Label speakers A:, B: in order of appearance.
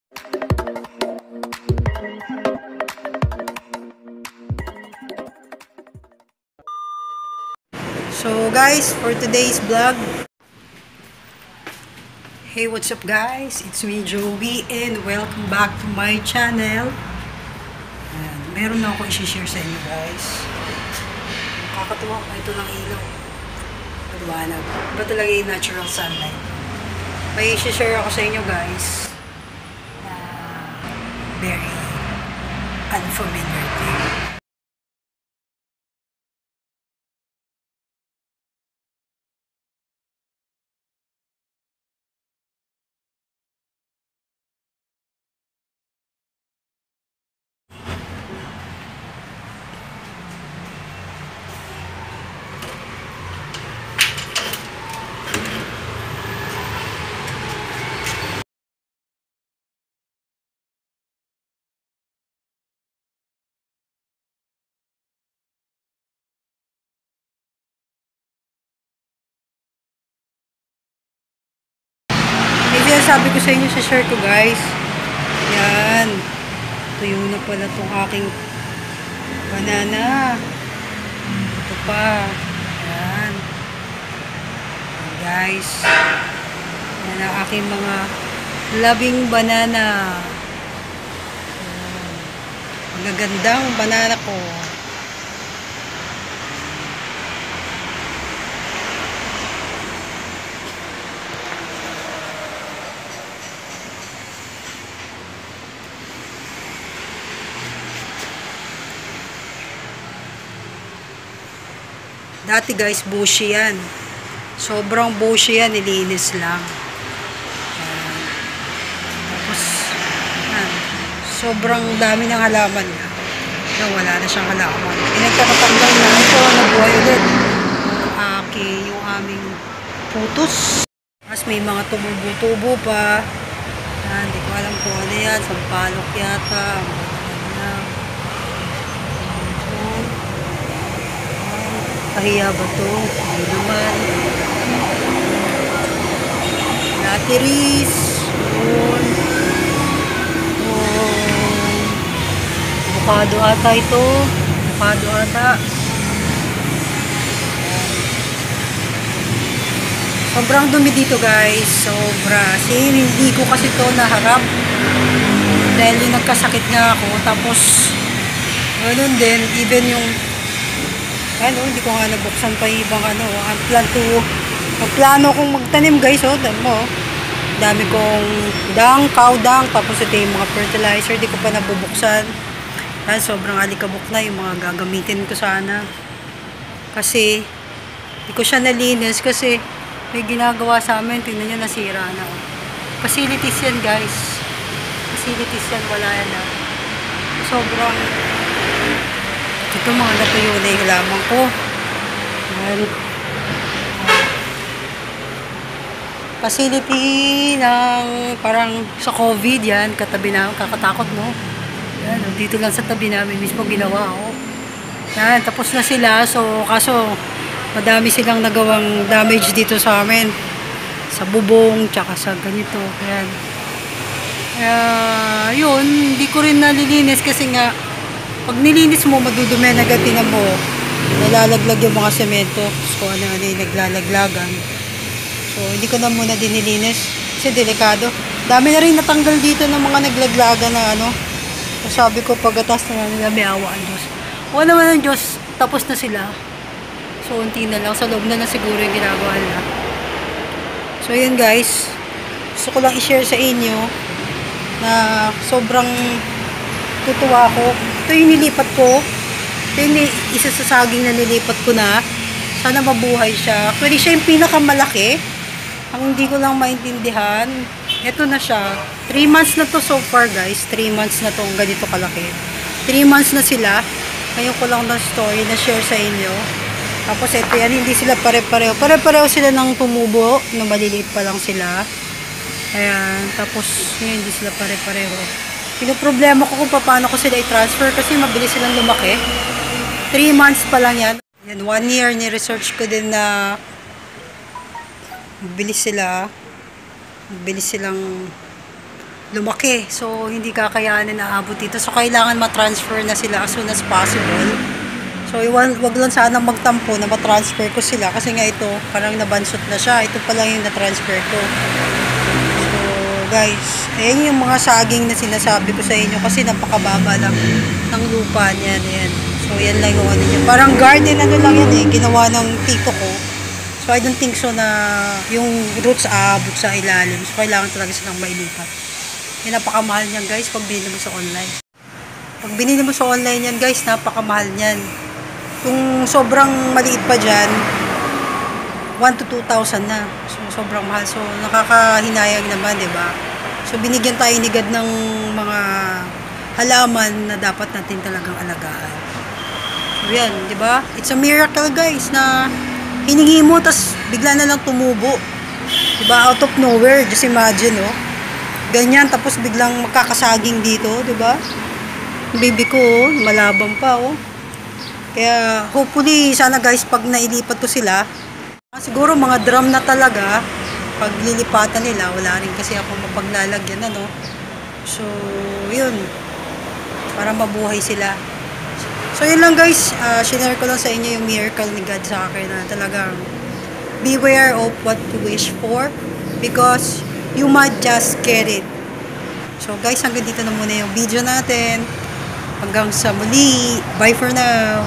A: So guys, for today's vlog, hey, what's up guys? It's me Joey and welcome back to my channel. And meron na ako i-share sa inyo guys. Nakakatuwa ko ito ng ilaw. Paliwanag. Iba talaga yung natural sunlight. May i-share ako sa inyo guys. Very unfamiliar thing. Sabi ko sa inyo, share ko guys. Yan. Tuyo na pala itong aking banana. Ito pa. Yan. Yan guys. Yan ang aking mga labing banana. Ang gagandang banana ko. Dati guys, bushy yan. Sobrang bushy yan, nilinis lang. Tapos, yan. Sobrang dami ng halaman niya. Wala na siyang halaman. Pinagkakatanggal na ito, nabuhay ulit. Yung aming putos. Tapos may mga tumubo-tubo pa. Hindi ko alam kung ano yan. Sampalok yata. Pahiya ba ito? Hindi naman. Latiris. Yun. Avocado ata ito. Avocado ata. Sobrang dumi dito guys. Sobra. Kasi hindi ko kasi ito naharap. Dahil yung nagkasakit nga ako. Tapos, ganun din. Even yung hindi ko nga nabuksan pa ibang ang plano kong magtanim guys, dami mo, dami kong cow dung, tapos ito yung mga fertilizer, di ko pa nabubuksan. Sobrang alikabok na yung mga gagamitin ko sana. Kasi, di ko siya nalinis kasi may ginagawa sa amin, tingnan nyo, nasira na. Facilities yan guys. Facilities yan, wala yan na. Sobrang ito mga natuyo na yung halaman ko. Facility ng parang sa COVID yan, katabi na, kakatakot mo. Yan, dito lang sa tabi namin mismo ginawa ako. Yan, tapos na sila. So, kaso madami silang nagawang damage dito sa amin. Sa bubong, tsaka sa ganito. Yan. Yun, hindi ko rin nalilinis kasi nga pag nilinis mo, madudumi na gatina mo, nalalaglag yung mga semento, kung ano yung naglalaglagan. So, hindi ko na muna dinilinis kasi delikado. Dami na rin natanggal dito ng mga naglaglagan na So, sabi ko, pagkatas na nila, may awa ang Diyos. O naman ang Diyos, tapos na sila. So, unti na lang. Sa loob na siguro yung ginagawa nila. So, yun guys. Gusto ko lang i-share sa inyo na sobrang tutuwa ko. Ito yung nilipat ko. Ito yung isa sa saging na nilipat ko na. Sana mabuhay siya. Pwede siya yung pinakamalaki. Ang hindi ko lang maintindihan. Ito na siya. 3 months na to so far guys. 3 months na to ganito kalaki. 3 months na sila. Ngayon ko lang na story na share sa inyo. Tapos ito yan. Hindi sila pare-pareho. Pare-pareho sila ng tumubo. Na maliliit pa lang sila. Ayan. Tapos ngayon hindi sila pare-pareho. Pinoproblema ko kung paano ko sila i-transfer kasi mabilis silang lumaki. 3 months pa lang yan. Yan, 1 year ni-research ko din na mabilis silang lumaki. So, hindi kakayanin na abot dito. So, kailangan matransfer na sila as soon as possible. So, wag lang sana magtampo na matransfer ko sila. Kasi nga ito, parang nabansot na siya. Ito pa lang yung natransfer ko. So, guys, ayan yung mga saging na sinasabi ko sa inyo. Kasi napakababa lang ng lupa niyan. Ayan. So, yan lang yung ano niya. Parang garden, ano lang yan eh. Ginawa ng tito ko. So, I don't think so na yung roots aabot sa ilalim. So, kailangan talaga silang mailipat. Yung napakamahal niyan guys pag binili mo sa online. Pag binili mo sa online yan guys, napakamahal niyan. Kung sobrang maliit pa dyan, 1 to 2,000 na. So, sobrang mahal. So, nakakahinayang naman, di ba? So, binigyan tayo ni God ng mga halaman na dapat natin talagang alagaan. So, yan, di ba? It's a miracle guys na hiningi mo, tas bigla na lang tumubo. Di ba? Out of nowhere. Just imagine, oh. Ganyan, tapos biglang magkakasaging dito, di ba? Baby ko, oh, malabang pa, oh. Kaya, hopefully, sana guys, pag nailipat ko sila, siguro mga drum na talaga, pag lilipatan nila, wala rin kasi ako mapaglalagyan, ano. So, yun. Para mabuhay sila. So, yun lang guys, share ko lang sa inyo yung miracle ni God sa akin na talagang beware of what you wish for because you might just get it. So guys, hanggang dito na muna yung video natin. Hanggang sa muli. Bye for now.